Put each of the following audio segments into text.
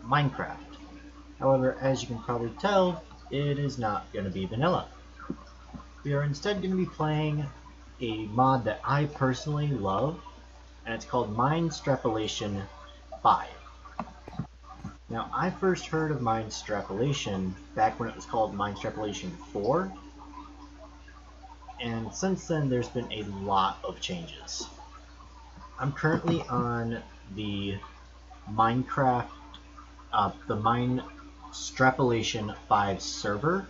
Minecraft. However, as you can probably tell, it is not going to be vanilla. We are instead going to be playing a mod that I personally love, and it's called Minestrapolation 5. Now, I first heard of Minestrapolation back when it was called Minestrapolation 4, and since then there's been a lot of changes. I'm currently on the Minecraft, the Minestrapolation 5 server,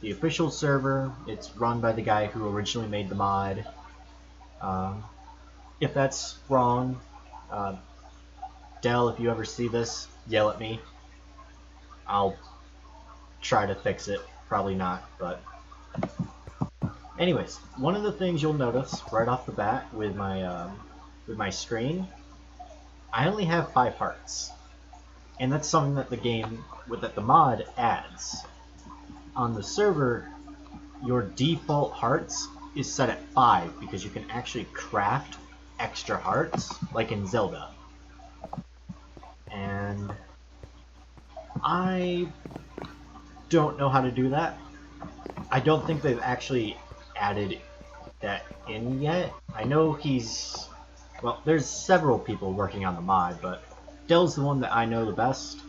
the official server. It's run by the guy who originally made the mod. If that's wrong, Dell, if you ever see this, yell at me. I'll try to fix it. Probably not, but anyways, one of the things you'll notice right off the bat with my screen, I only have 5 hearts, and that's something that the mod adds. On the server, your default hearts is set at 5 because you can actually craft extra hearts, like in Zelda. And I don't know how to do that. I don't think they've actually added that in yet. I know there's several people working on the mod, but Dell's the one that I know the best.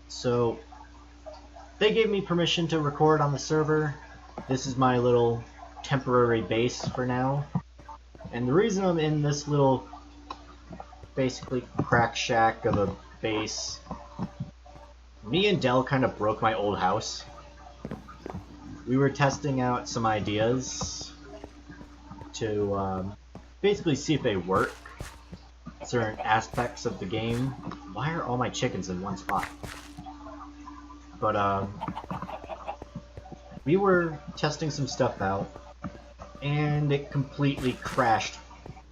So they gave me permission to record on the server. This is my little temporary base for now. And the reason I'm in this little, basically crack shack of a base, me and Dell kind of broke my old house. We were testing out some ideas to basically see if they work. Certain aspects of the game. Why are all my chickens in one spot? But we were testing some stuff out, and it completely crashed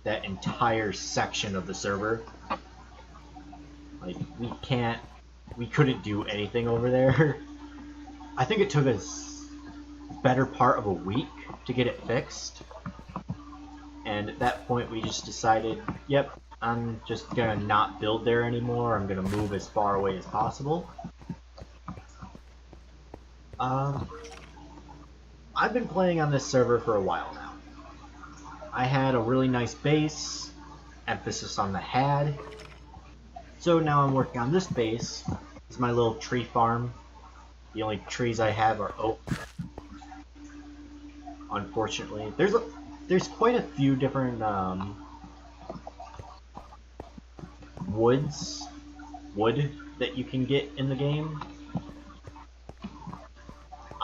that entire section of the server. Like, we couldn't do anything over there. I think it took us better part of a week to get it fixed. And at that point we just decided, yep, I'm just gonna not build there anymore. I'm gonna move as far away as possible. I've been playing on this server for a while now. I had a really nice base, emphasis on the had. So now I'm working on this base. This is my little tree farm. The only trees I have are oak. Unfortunately, there's quite a few different wood that you can get in the game.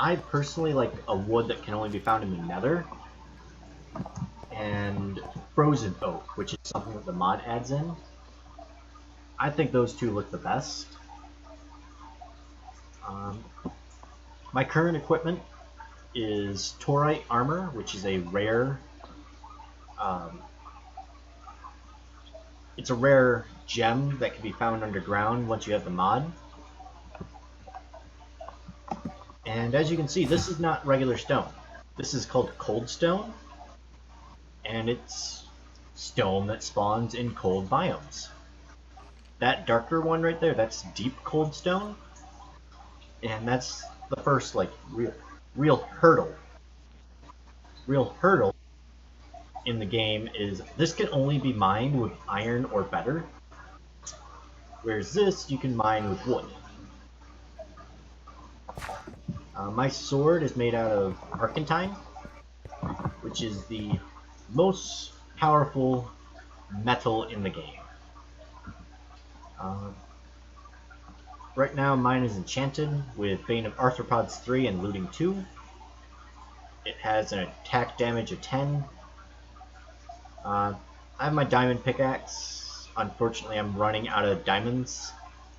I personally like a wood that can only be found in the Nether, and frozen oak, which is something that the mod adds in. I think those two look the best. My current equipment is Torite armor, which is a rare. It's a rare gem that can be found underground once you have the mod. And as you can see, this is not regular stone. This is called cold stone, and it's stone that spawns in cold biomes. That darker one right there, that's deep cold stone, and that's the first like real hurdle. Real hurdle in the game is this can only be mined with iron or better, whereas this you can mine with wood. My sword is made out of Argentine, which is the most powerful metal in the game. Right now mine is enchanted with Bane of Arthropods 3 and Looting 2. It has an attack damage of 10. I have my diamond pickaxe. Unfortunately I'm running out of diamonds,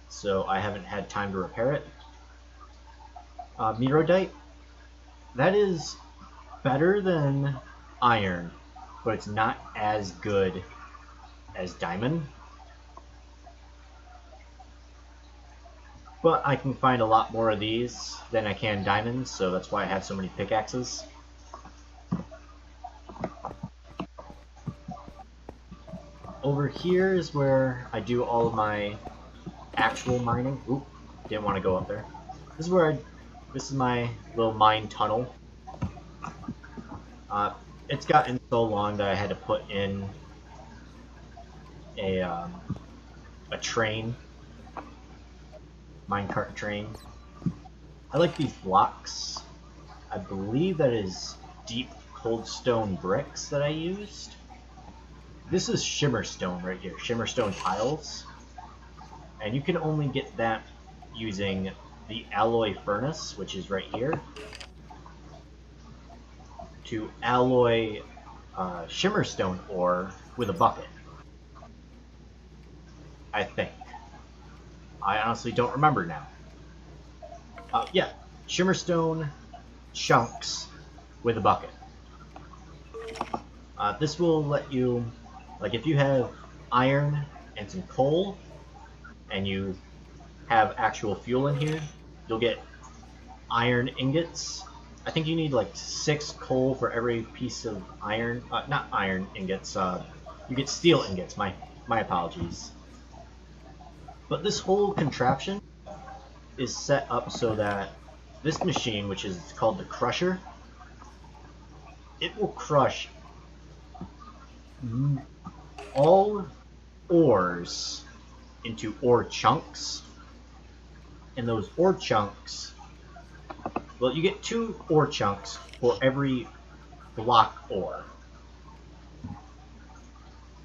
so I haven't had time to repair it. Meteorite, that is better than iron, but it's not as good as diamond. But I can find a lot more of these than I can diamonds, so that's why I have so many pickaxes. Over here is where I do all of my actual mining. Oop, didn't want to go up there. This is where this is my little mine tunnel. It's gotten so long that I had to put in a train, minecart train. I like these blocks. I believe that is deep cold stone bricks that I used. This is shimmer stone right here, shimmer stone tiles. And you can only get that using the alloy furnace, which is right here, to alloy shimmer stone ore with a bucket. I think. I honestly don't remember now. Yeah, shimmer stone chunks with a bucket. This will let you, like if you have iron and some coal, and you have actual fuel in here, you'll get iron ingots. I think you need like 6 coal for every piece of iron. Not iron ingots. You get steel ingots. My apologies. But this whole contraption is set up so that this machine, which is called the crusher, it will crush all ores into ore chunks. And those ore chunks, well, you get 2 ore chunks for every block ore.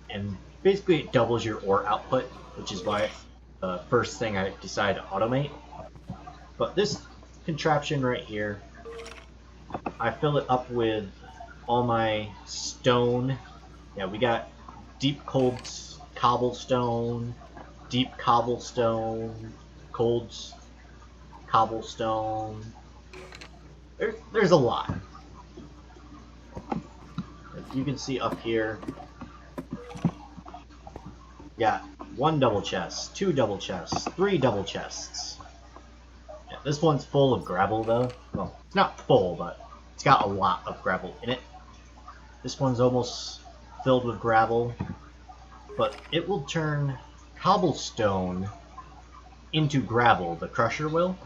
And basically it doubles your ore output, which is why the first thing I decided to automate. But this contraption right here, I fill it up with all my stone. Yeah, we got deep cold cobblestone, deep cobblestone, cold cobblestone. There's a lot. As you can see up here, we got 1 double chest, 2 double chests, 3 double chests. Yeah, this one's full of gravel though. Well, it's not full, but it's got a lot of gravel in it. This one's almost filled with gravel, but it will turn cobblestone into gravel, the crusher will.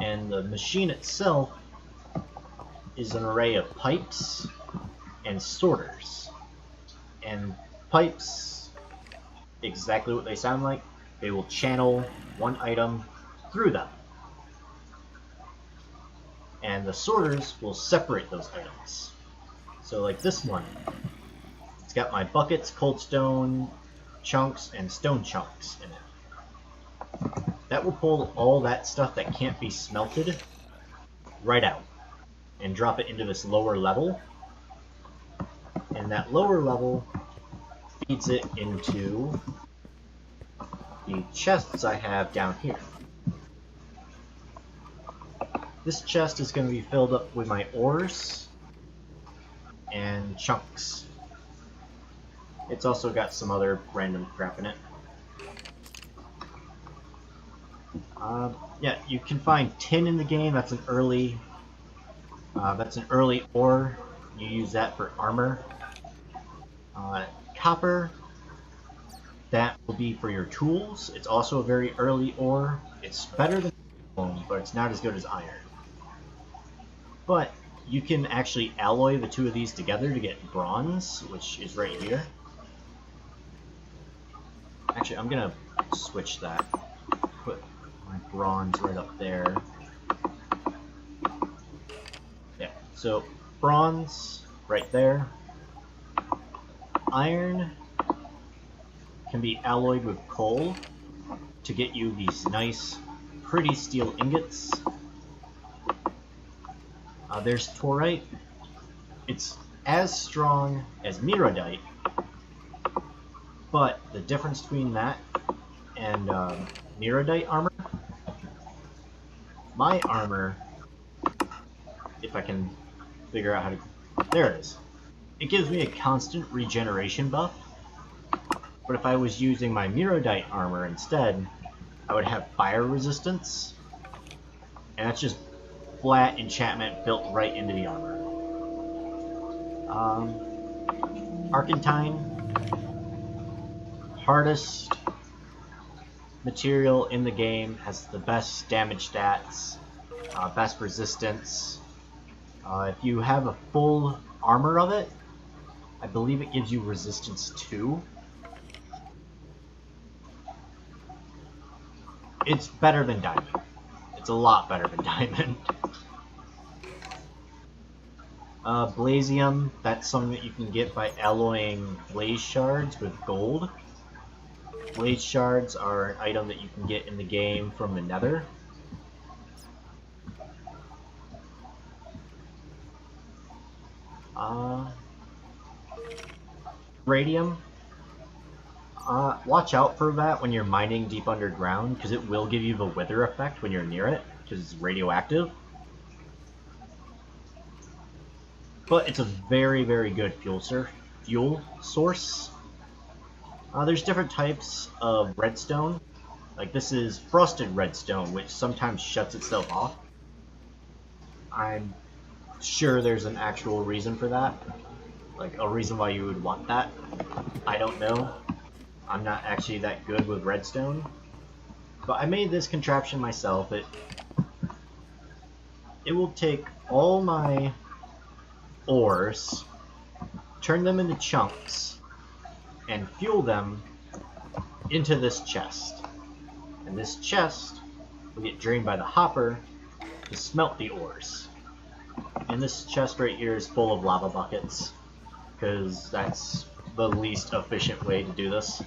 And the machine itself is an array of pipes and sorters. And pipes, exactly what they sound like, they will channel one item through them. And the sorters will separate those items. So like this one, it's got my buckets, cold stone chunks, and stone chunks in it. That will pull all that stuff that can't be smelted right out and drop it into this lower level. And that lower level feeds it into the chests I have down here. This chest is going to be filled up with my ores and chunks. It's also got some other random crap in it. Yeah, you can find tin in the game. That's an early ore. You use that for armor. Copper, that will be for your tools. It's also a very early ore. It's better than bone, but it's not as good as iron. But you can actually alloy the 2 of these together to get bronze, which is right here. Actually, I'm gonna switch that. Put my bronze right up there. Yeah, so bronze right there. Iron can be alloyed with coal to get you these nice, pretty steel ingots. There's torite. It's as strong as minestrapite, but the difference between that and minestrapite armor, my armor, if I can figure out how to, there it is. It gives me a constant regeneration buff, but if I was using my minestrapite armor instead, I would have fire resistance, and that's just flat enchantment built right into the armor. Argentine, hardest material in the game, has the best damage stats, best resistance. If you have a full armor of it, I believe it gives you resistance 2. It's better than diamond. It's a lot better than diamond. Blazium, that's something that you can get by alloying blaze shards with gold. Blaze shards are an item that you can get in the game from the Nether. Radium. Watch out for that when you're mining deep underground, because it will give you the wither effect when you're near it, because it's radioactive. But it's a very, very good fuel source. There's different types of redstone. Like this is frosted redstone, which sometimes shuts itself off. I'm sure there's an actual reason for that. Like a reason why you would want that. I don't know. I'm not actually that good with redstone. But I made this contraption myself. It will take all my ores, turn them into chunks, and fuel them into this chest. And this chest will get drained by the hopper to smelt the ores. And this chest right here is full of lava buckets, because that's the least efficient way to do this.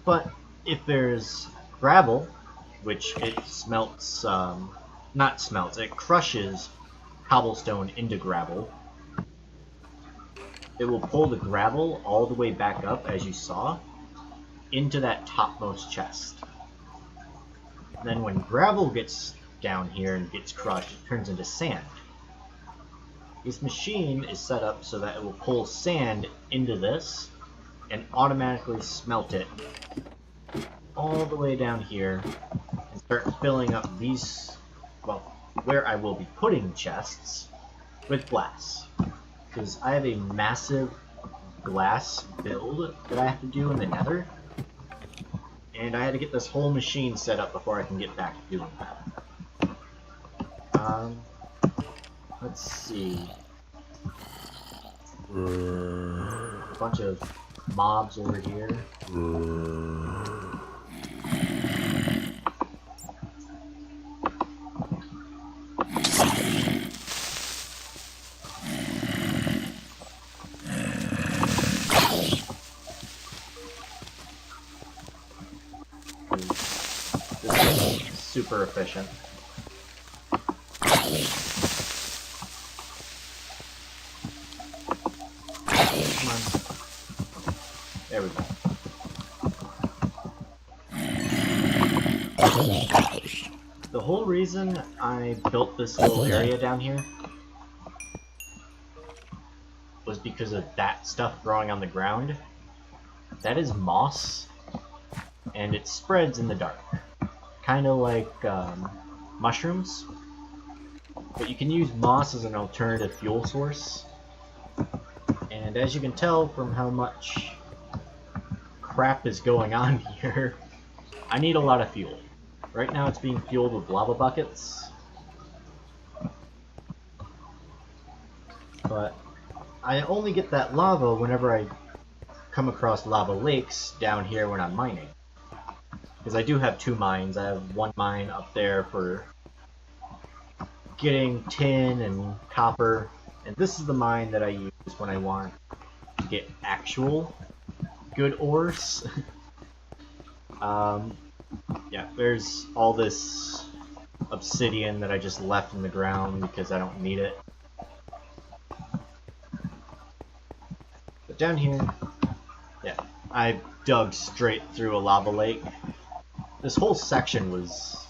But if there's gravel, which it smelts, not smelts, it crushes cobblestone into gravel. It will pull the gravel all the way back up, as you saw, into that topmost chest. And then when gravel gets down here and gets crushed, it turns into sand. This machine is set up so that it will pull sand into this and automatically smelt it all the way down here and start filling up these, well, where I will be putting chests, with glass. Because I have a massive glass build that I have to do in the Nether, and I had to get this whole machine set up before I can get back to doing that. Let's see. A bunch of mobs over here. This is super efficient. Come on. There we go. The whole reason I built this little area down here was because of that stuff growing on the ground. That is moss, and it spreads in the dark. Kind of like mushrooms. But you can use moss as an alternative fuel source. And as you can tell from how much crap is going on here, I need a lot of fuel. Right now it's being fueled with lava buckets. But I only get that lava whenever I come across lava lakes down here when I'm mining. Because I do have 2 mines. I have one mine up there for getting tin and copper, and this is the mine that I use when I want to get actual good ores. Yeah, there's all this obsidian that I just left in the ground because I don't need it. But down here, yeah, I dug straight through a lava lake. This whole section was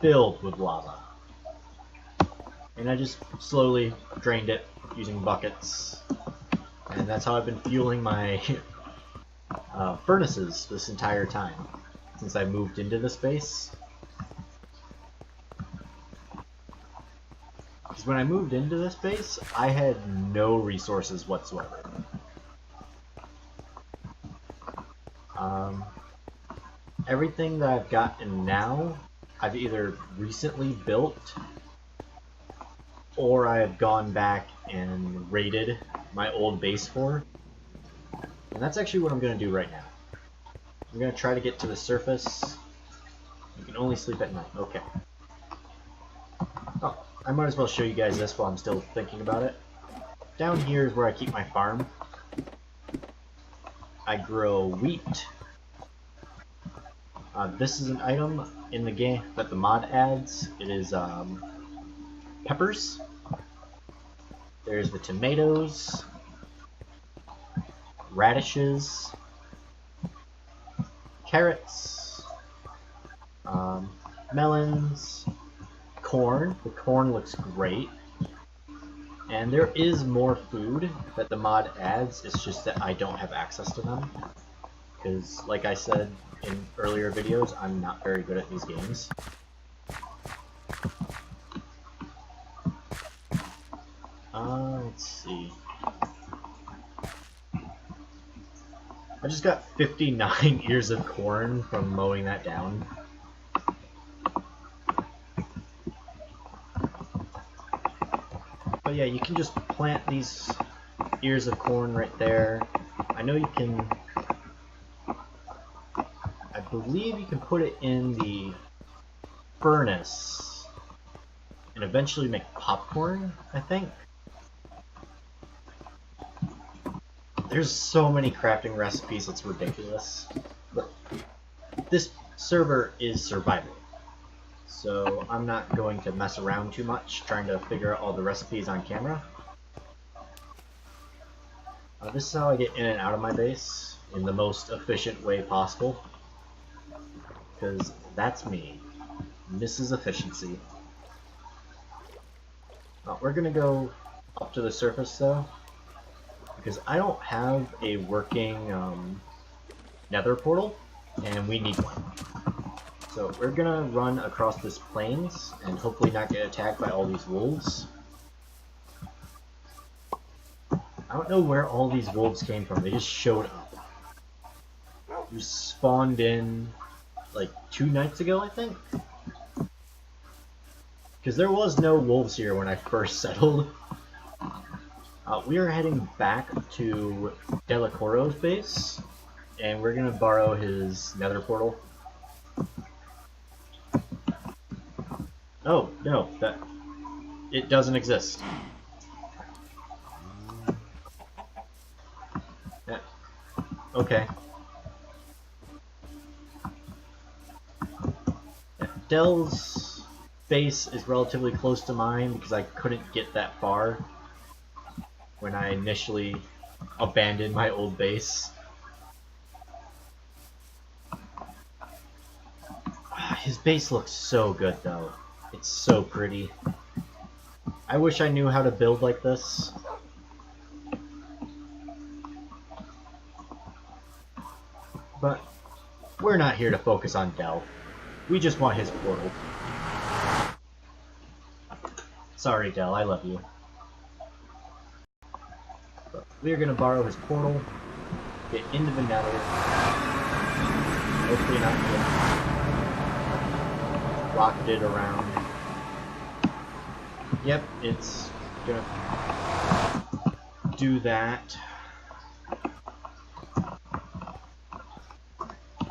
filled with lava. And I just slowly drained it using buckets. And that's how I've been fueling my furnaces this entire time, since I moved into this base. Because when I moved into this base, I had no resources whatsoever. Everything that I've gotten now, I've either recently built or I've gone back and raided my old base for. And that's actually what I'm going to do right now. I'm going to try to get to the surface. You can only sleep at night. Okay. Oh, I might as well show you guys this while I'm still thinking about it. Down here is where I keep my farm. I grow wheat. This is an item in the game that the mod adds. It is peppers. There's the tomatoes, radishes, carrots, melons, corn. The corn looks great. And there is more food that the mod adds, it's just that I don't have access to them. Because, like I said in earlier videos, I'm not very good at these games. Let's see. I just got 59 ears of corn from mowing that down. But yeah, you can just plant these ears of corn right there. I know you can... I believe you can put it in the furnace and eventually make popcorn, I think. There's so many crafting recipes, it's ridiculous. But this server is survival, so I'm not going to mess around too much trying to figure out all the recipes on camera. This is how I get in and out of my base in the most efficient way possible, because that's me, Mrs. Efficiency. We're gonna go up to the surface though, because I don't have a working nether portal, and we need one. So we're gonna run across this plains and hopefully not get attacked by all these wolves. I don't know where all these wolves came from, they just showed up. They spawned in like 2 nights ago, I think? Because there was no wolves here when I first settled. We are heading back to Delacoro's base, and we're going to borrow his nether portal. Oh, no, it doesn't exist. Yeah. Okay. Yeah. Del's base is relatively close to mine because I couldn't get that far when I initially abandoned my old base. His base looks so good though. It's so pretty. I wish I knew how to build like this. But we're not here to focus on Del. We just want his portal. Sorry Del, I love you. We're going to borrow his portal, get into the nether, hopefully not get rocketed around. Yep, it's going to do that.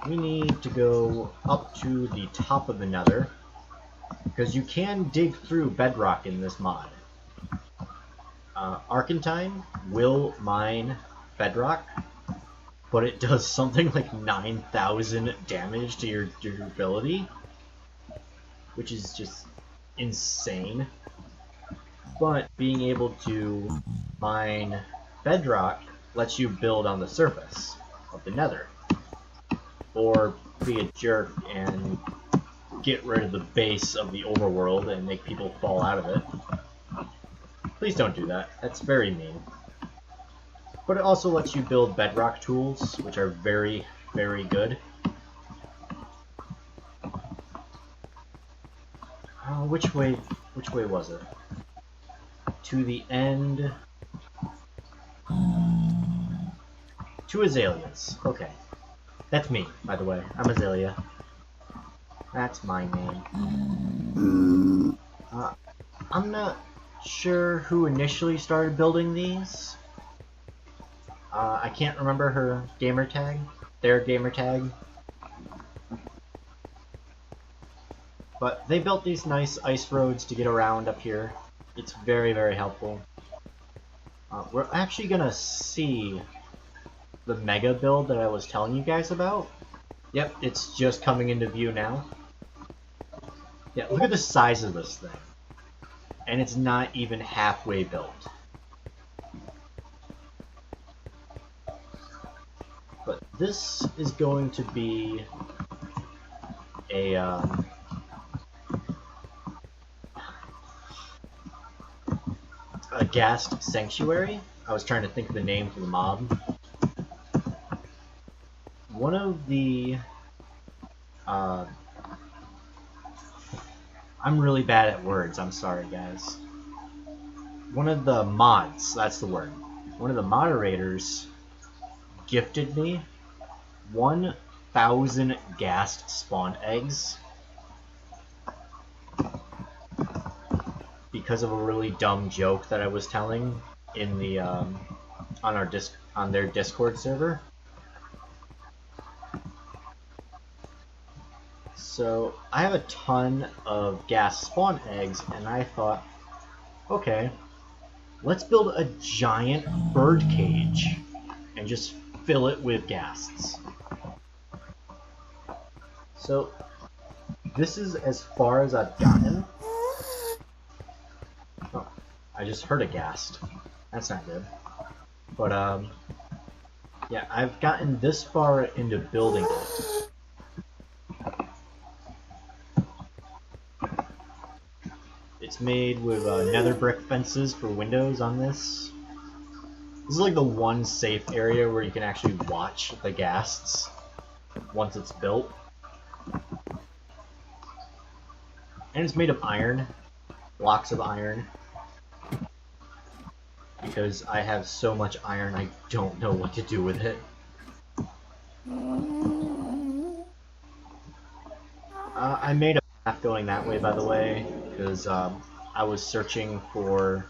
We need to go up to the top of the nether, because you can dig through bedrock in this mod. Argentine will mine bedrock, but it does something like 9,000 damage to your durability, which is just insane. But being able to mine bedrock lets you build on the surface of the nether, or be a jerk and get rid of the base of the overworld and make people fall out of it. Please don't do that. That's very mean. But it also lets you build bedrock tools, which are very, very good. Which way was it? to the end. 2 azaleas. Okay. That's me, by the way. I'm Azalea. That's my name. I'm not sure who initially started building these. I can't remember her gamer tag. Their gamer tag. But they built these nice ice roads to get around up here. It's very, very helpful. We're actually gonna see the mega build that I was telling you guys about. Yep, it's just coming into view now. Yeah, look at the size of this thing. And it's not even halfway built. But this is going to be a ghast sanctuary. I was trying to think of the name for the mob. One of the I'm really bad at words, I'm sorry guys. One of the mods, that's the word. One of the moderators gifted me 1,000 ghast spawn eggs because of a really dumb joke that I was telling in the on their Discord server. So I have a ton of ghast spawn eggs, and I thought, okay, let's build a giant bird cage and just fill it with ghasts. So this is as far as I've gotten. Oh, I just heard a ghast. That's not good. But yeah, I've gotten this far into building it. It's made with nether brick fences for windows on this. This is like the one safe area where you can actually watch the ghasts once it's built. And it's made of iron, blocks of iron. Because I have so much iron, I don't know what to do with it. I made a path going that way, by the way, because I was searching for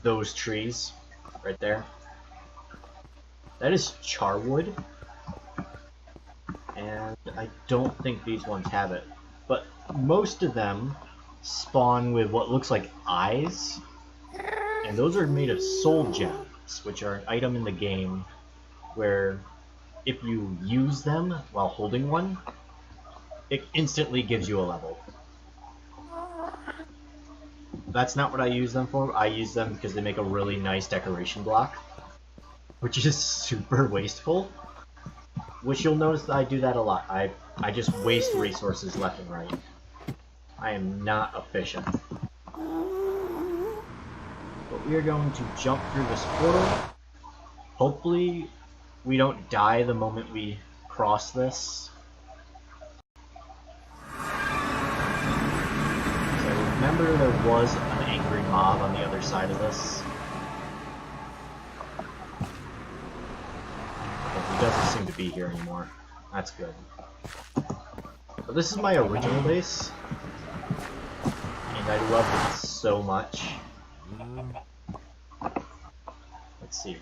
those trees right there. That is charwood, and I don't think these ones have it. But most of them spawn with what looks like eyes, and those are made of soul gems, which are an item in the game where if you use them while holding one, it instantly gives you a level. That's not what I use them for. I use them because they make a really nice decoration block, which is super wasteful. Which you'll notice that I do that a lot. I just waste resources left and right. I am not efficient. But we are going to jump through this portal. Hopefully we don't die the moment we cross this. Remember, there was an angry mob on the other side of this. But he doesn't seem to be here anymore. That's good. But this is my original base, and I love it so much. Let's see.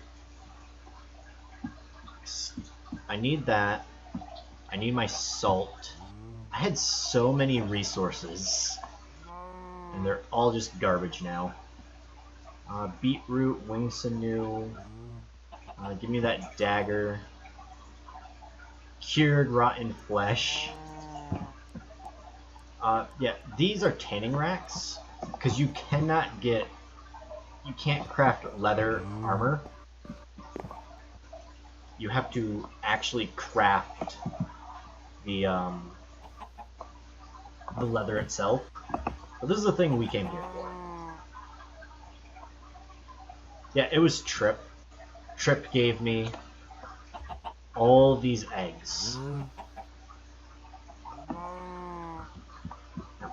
I need that. I need my salt. I had so many resources. And they're all just garbage now. Beetroot, wing sinew. Give me that dagger. Cured rotten flesh. Yeah, these are tanning racks. Because you can't craft leather armor. You have to actually craft the leather itself. But this is the thing we came here for. Yeah, it was Trip. Trip gave me all these eggs. Now,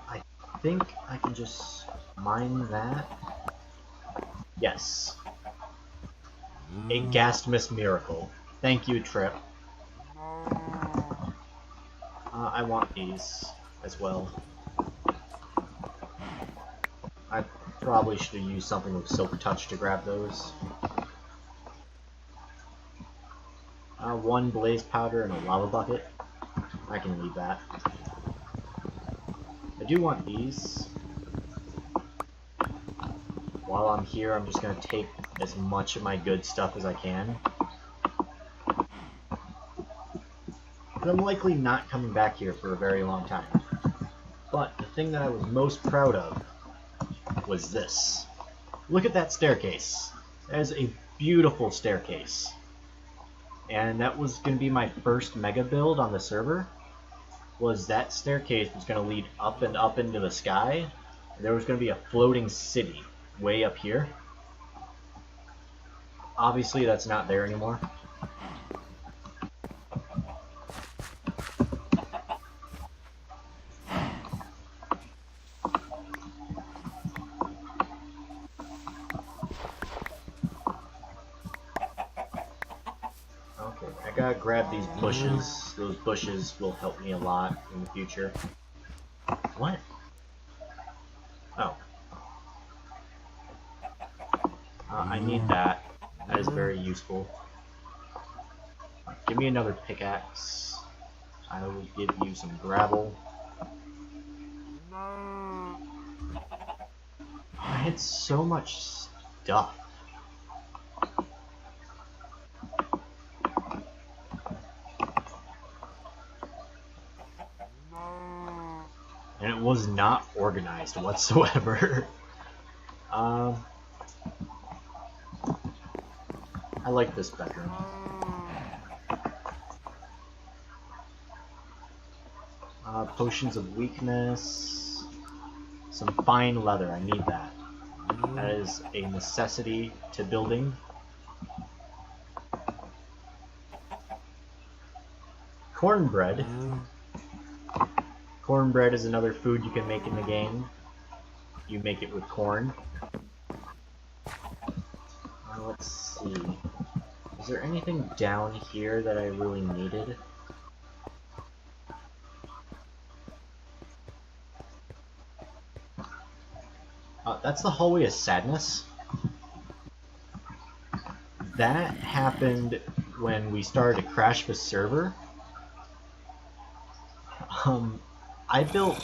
I think I can just Mine that. Yes. A Ghastmas miracle. Thank you, Trip. I want these as well. I probably should have used something with Silk Touch to grab those. One blaze powder and a lava bucket. I can leave that. I do want these. While I'm here, I'm just going to take as much of my good stuff as I can. But I'm likely not coming back here for a very long time. But the thing that I was most proud of was this. Look at that staircase. That is a beautiful staircase. And that was going to be my first mega build on the server. Was that staircase was going to lead up and up into the sky. And there was going to be a floating city way up here. Obviously that's not there anymore. Okay, I gotta grab these bushes. Those bushes will help me a lot in the future. What? Oh. I need that. That is very useful. Give me another pickaxe. I will give you some gravel. I had so much stuff. And it was not organized whatsoever. I like this bedroom. Potions of weakness. Some fine leather, I need that. That is a necessity to building. Cornbread. Cornbread is another food you can make in the game. You make it with corn. Let's see. Is there anything down here that I really needed? That's the Hallway of Sadness. That happened when we started to crash the server. I built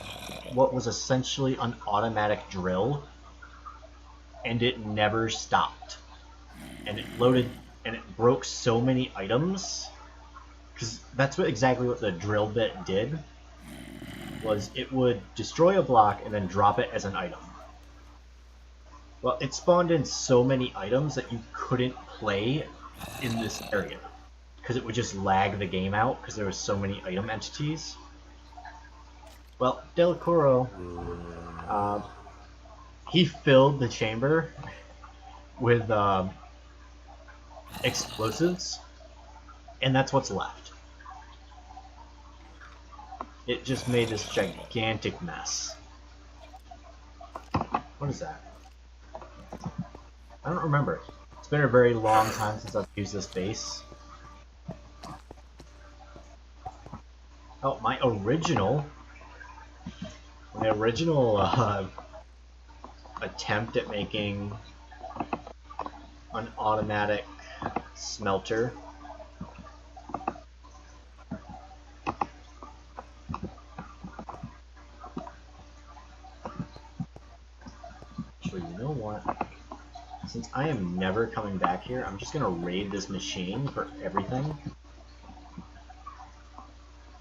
what was essentially an automatic drill, and it never stopped. And it loaded, and it broke so many items, because that's exactly what the drill bit did, was it would destroy a block and then drop it as an item. Well, it spawned in so many items that you couldn't play in this area, because it would just lag the game out, because there was so many item entities. Well, Delacoro, he filled the chamber with explosives, and that's what's left. It just made this gigantic mess. What is that? I don't remember. It's been a very long time since I've used this base. Oh, my original attempt at making an automatic smelter. Actually, you know what? Since I am never coming back here, I'm just gonna raid this machine for everything.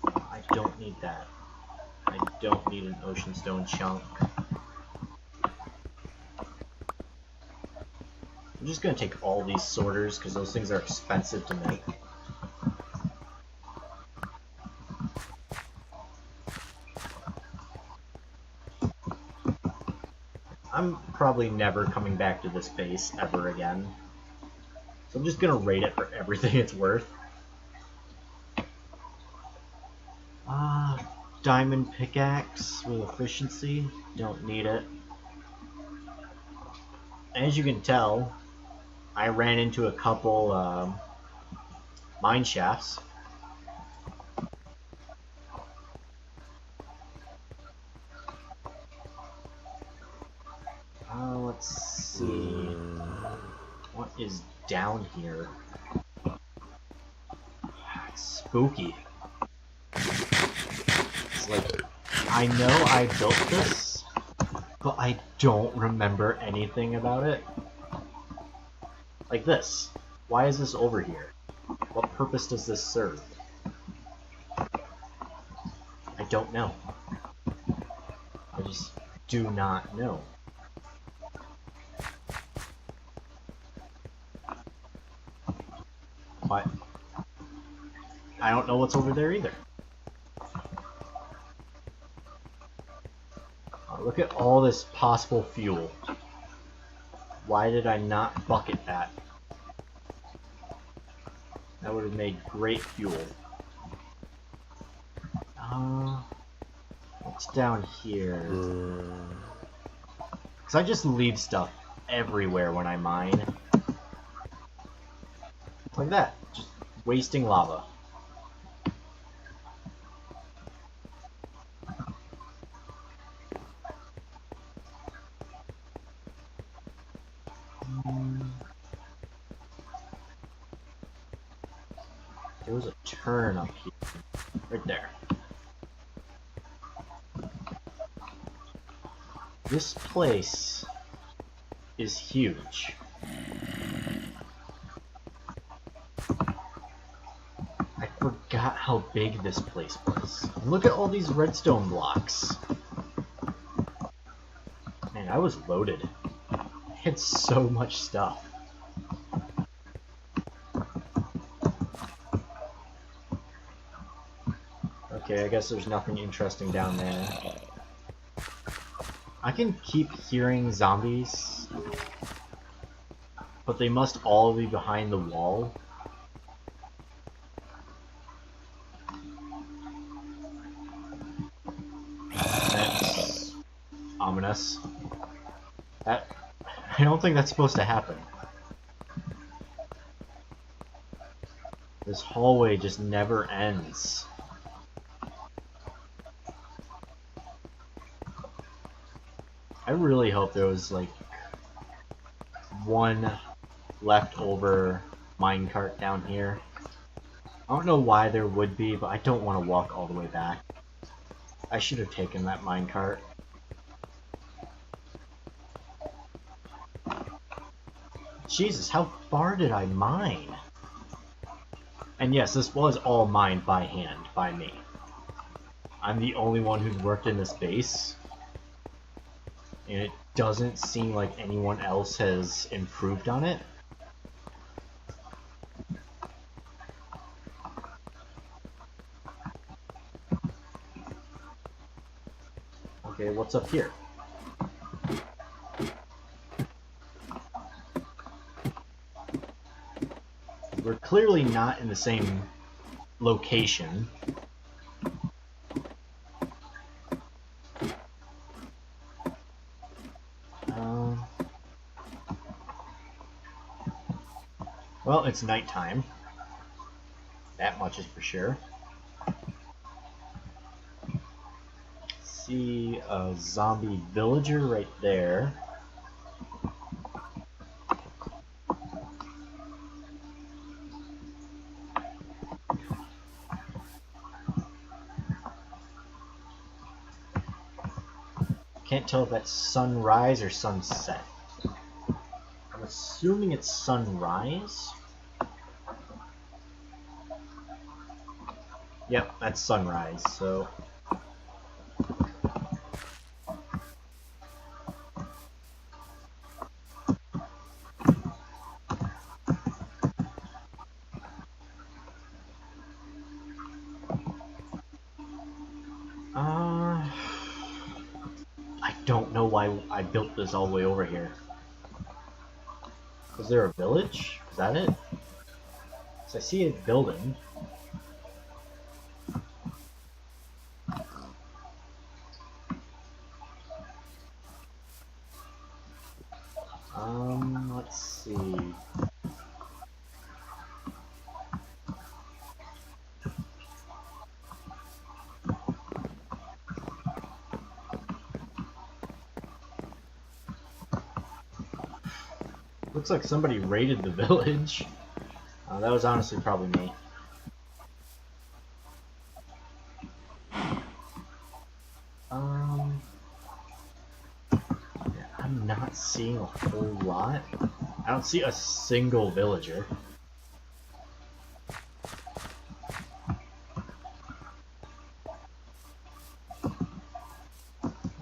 I don't need that. I don't need an ocean stone chunk. I'm just gonna take all these sorters because those things are expensive to make. I'm probably never coming back to this base ever again. So I'm just gonna raid it for everything it's worth. Diamond pickaxe with efficiency. Don't need it. as you can tell, I ran into a couple mine shafts. Let's see. What is down here? It's spooky. It's like, I know I built this, but I don't remember anything about it. Like this. Why is this over here? What purpose does this serve? I don't know. I just do not know. But I don't know what's over there either. Look at all this possible fuel. Why did I not bucket that? That would have made great fuel. What's down here? Because I just leave stuff everywhere when I mine. Like that. Just wasting lava. There was a turn up here. Right there. This place is huge. I forgot how big this place was. Look at all these redstone blocks. Man, I was loaded. I had so much stuff. Okay, I guess there's nothing interesting down there. I can keep hearing zombies, but they must all be behind the wall. That's ominous. I don't think that's supposed to happen. This hallway just never ends. I really hope there was like one leftover minecart down here. I don't know why there would be, but I don't want to walk all the way back. I should have taken that minecart. Jesus, how far did I mine? And yes, this was all mined by hand, by me. I'm the only one who's worked in this base. And it doesn't seem like anyone else has improved on it. Okay, what's up here? We're clearly not in the same location. Well, it's nighttime. That much is for sure. See a zombie villager right there. Can't tell if that's sunrise or sunset. I'm assuming it's sunrise. Yep, that's sunrise, so... I don't know why I built this all the way over here. Is there a village? Is that it? 'Cause I see a building. Let's see. Looks like somebody raided the village. That was honestly probably me. Yeah, I'm not seeing a whole lot. I don't see a single villager.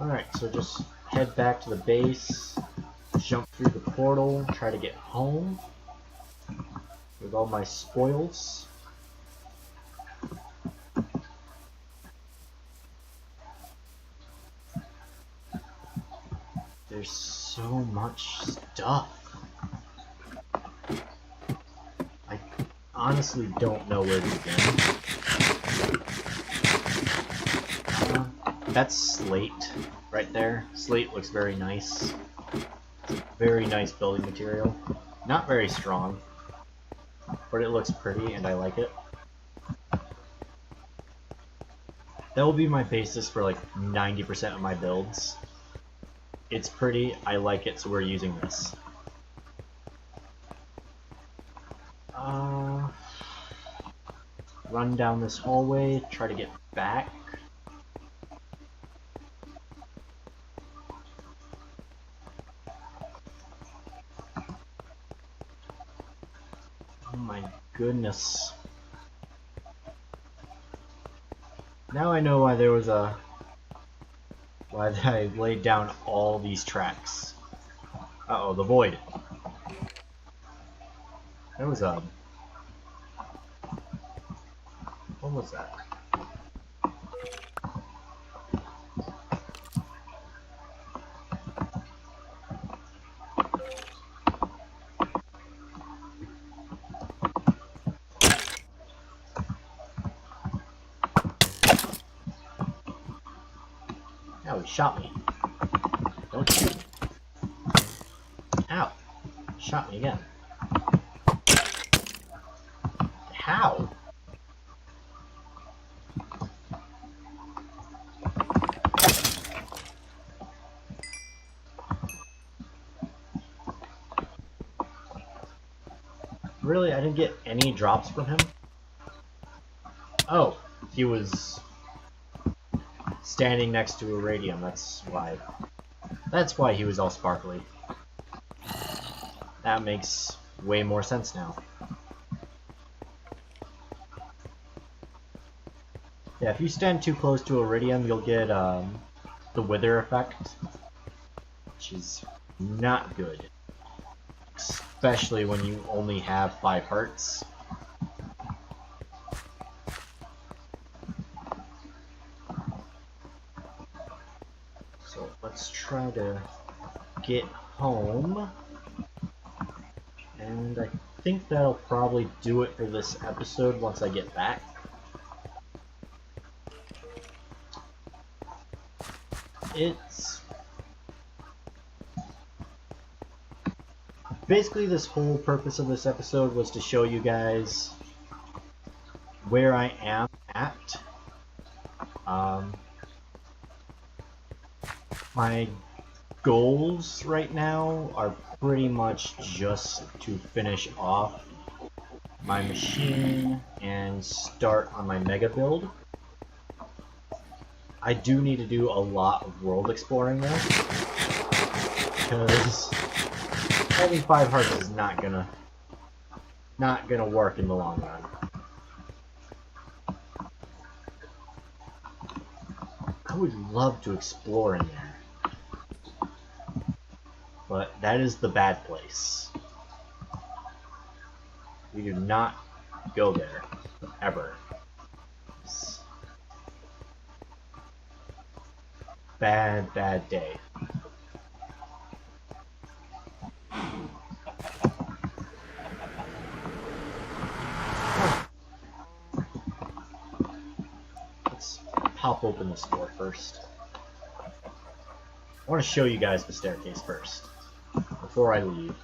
Alright, so just head back to the base, jump through the portal, try to get home with all my spoils. There's so much stuff. I honestly don't know where to begin. That's slate right there. Slate looks very nice. It's a very nice building material. Not very strong, but it looks pretty and I like it. That will be my basis for like 90% of my builds. It's pretty, I like it, so we're using this. Run down this hallway, try to get back. Oh my goodness. Now I know why there was why I laid down all these tracks. Uh-oh, the void. That was what was that? Ow, he shot me. Don't shoot me. Ow. Shot me again. How? Really? I didn't get any drops from him? Oh, he was standing next to a radium, that's why. That's why he was all sparkly. That makes way more sense now. Yeah, if you stand too close to iridium, you'll get the wither effect, which is not good. Especially when you only have 5 hearts. So let's try to get home. And I think that'll probably do it for this episode once I get back. It's basically, this whole purpose of this episode was to show you guys where I am at. My goals right now are pretty much just to finish off my machine and start on my mega build. I do need to do a lot of world exploring though, because having 5 hearts is not gonna work in the long run. I would love to explore in there, but that is the bad place. We do not go there ever. It's bad day. Let's pop open this door first. I want to show you guys the staircase first, before I leave.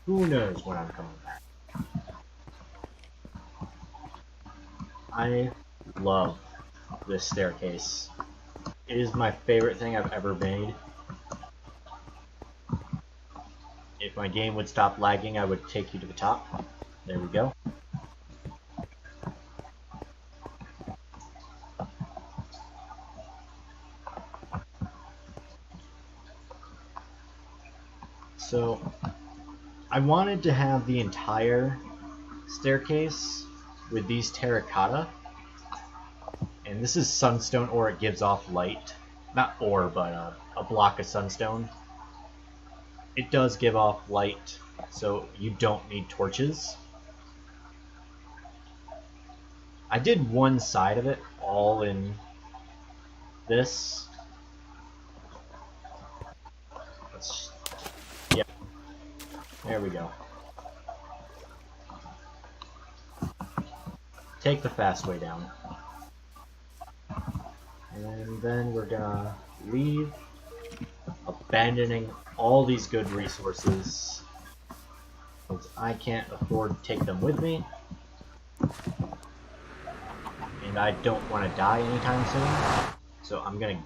Who knows when I'm coming back. I love this staircase. It is my favorite thing I've ever made. If my game would stop lagging, I would take you to the top. There we go. So, I wanted to have the entire staircase with these terracotta. And this is sunstone, or it gives off light. Not ore, but a block of sunstone. It does give off light, so you don't need torches. I did one side of it all in this. Yeah. There we go. Take the fast way down. And then we're gonna leave, abandoning all these good resources, because I can't afford to take them with me. And I don't want to die anytime soon. So I'm gonna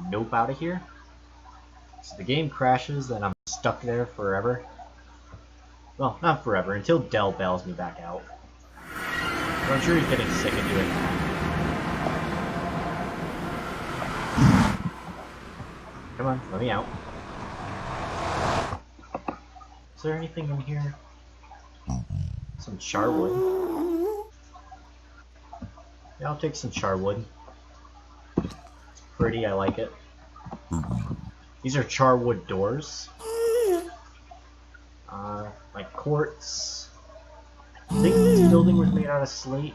nope out of here. So the game crashes, then I'm stuck there forever. Well, not forever, until Dell bails me back out. But I'm sure he's getting sick of doing that. Come on, let me out. Is there anything in here? Some charwood. Yeah, I'll take some charwood. It's pretty, I like it. These are charwood doors. Like quartz. I think this building was made out of slate.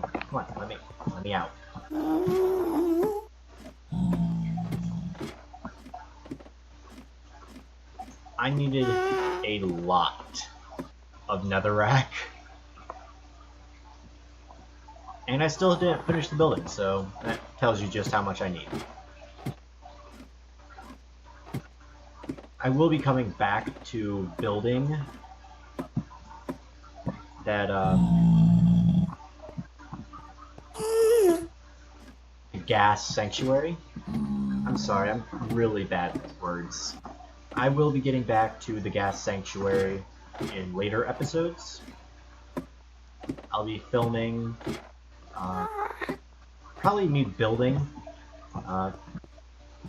Come on, let me out. I needed a lot of netherrack. And I still didn't finish the building, so that tells you just how much I need. I will be coming back to building that gas sanctuary. I'm sorry, I'm really bad with words. I will be getting back to the gas sanctuary in later episodes. I'll be filming probably me building.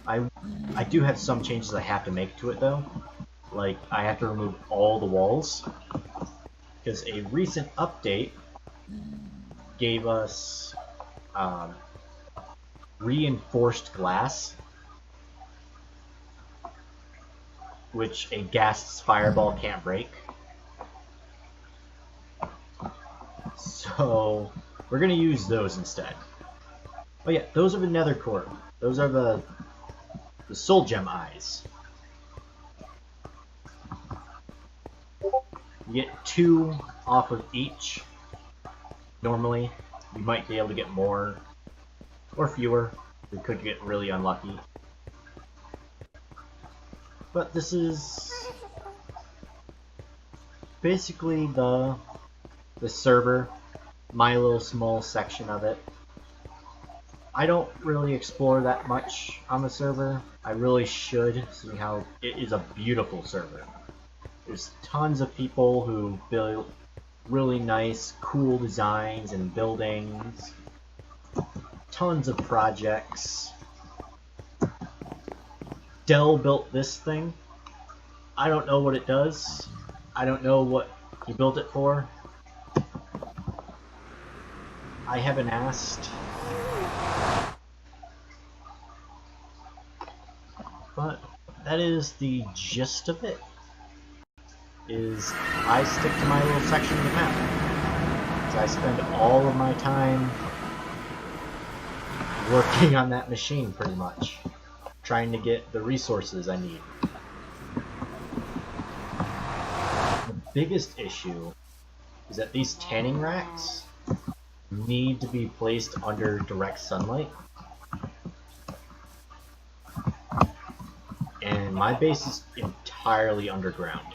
I do have some changes I have to make to it though. Like I have to remove all the walls because a recent update gave us reinforced glass, which a gas fireball can't break. So we're gonna use those instead. Oh yeah, those are the nether core. Those are the soul gem eyes. You get 2 off of each. Normally, you might be able to get more or fewer. We could get really unlucky. But this is basically the server, my little small section of it. I don't really explore that much on the server. I really should, seeing how it is a beautiful server. There's tons of people who build really nice, cool designs and buildings. Tons of projects. Dell built this thing. I don't know what it does. I don't know what he built it for. I haven't asked. But that is the gist of it. Is I stick to my little section of the map. So I spend all of my time working on that machine pretty much. Trying to get the resources I need. The biggest issue is that these tanning racks need to be placed under direct sunlight. my base is entirely underground.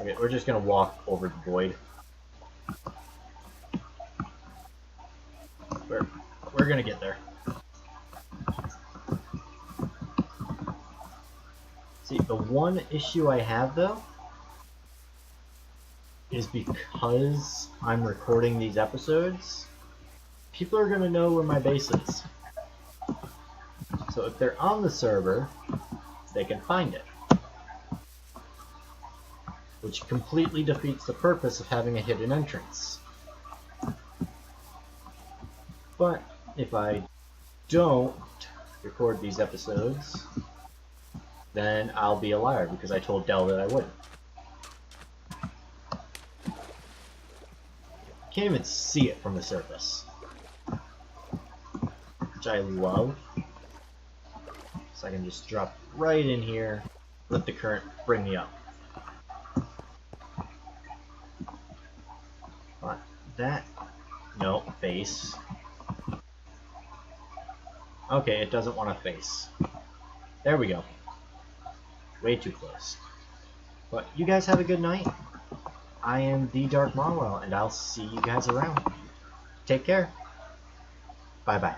Okay, we're just gonna walk over the void. We're gonna get there. See, the one issue I have though is because I'm recording these episodes, people are gonna know where my base is. So if they're on the server, they can find it. Which completely defeats the purpose of having a hidden entrance. But if I don't record these episodes, then I'll be a liar because I told Dell that I wouldn't. Can't even see it from the surface, which I love. So I can just drop right in here, let the current bring me up. But that, no, face. Okay, it doesn't want to face. There we go. Way too close. But you guys have a good night. I am the Dark Marwell, and I'll see you guys around. Take care. Bye-bye.